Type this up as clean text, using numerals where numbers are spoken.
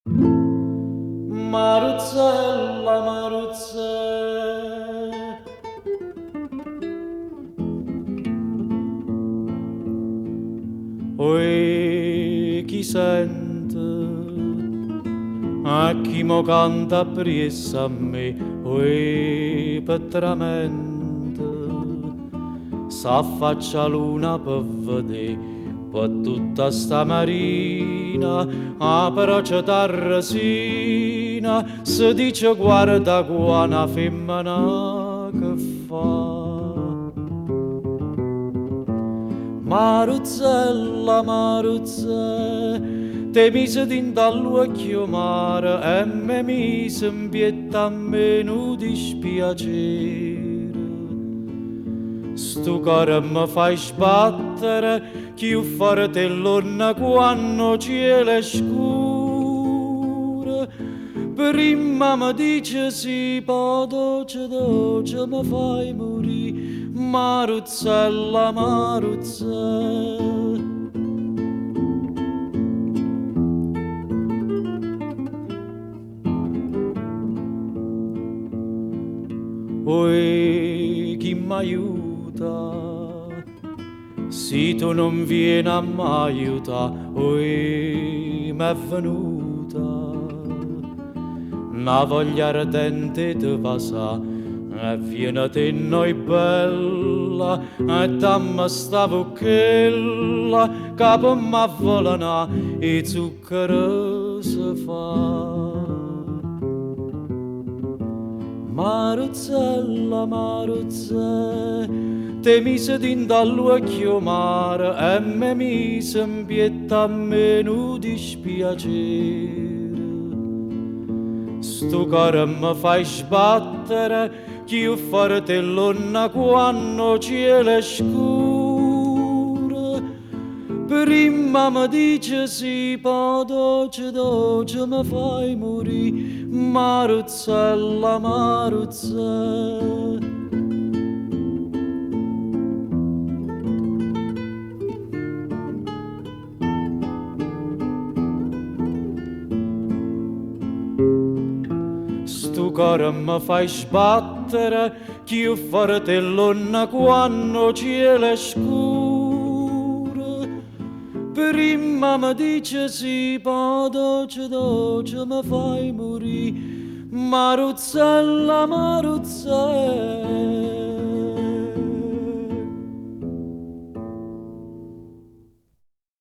Maruzzella, Maruzze, oi chi sente, a chi mo canta appresso a me, oi petramente, s'affaccia luna per vedere. Per tutta sta marina, a brace d'arresina, si dice guarda qua una femmina che fa. Maruzzella, Maruzze, te mise dall'occhio mare e me mise in pietta a meno dispiacere. Stu cuore mi fai sbattere, chi fare l'onna quando cielo è scuro. Prima mi dice sì, poi doce mi fai morire, Maruzzella, Maruzze. Oi, chi m'aiuta? Se tu non vieni a m'aiuta, oi, m'è venuta una voglia ardente di passa, e viene te noi bella, e dammi sta vucchella, capo m'avvolana, e zucchero si fa. Maruzzella, Maruzze, te mise dall'occhio mare e me mise in pietta a meno dispiacere. Stu cuore mi fai sbattere, chi fare l'onna quando cielo è scuro. Prima mi dice sì, poi doce mi fai morire, Maruzzella, Maruzze. Stu cuore mi fai sbattere, chi fare l'onna quando cielo è scuro. Prima mi dice sì, poi doce mi fai morire, Maruzzella, Maruzze.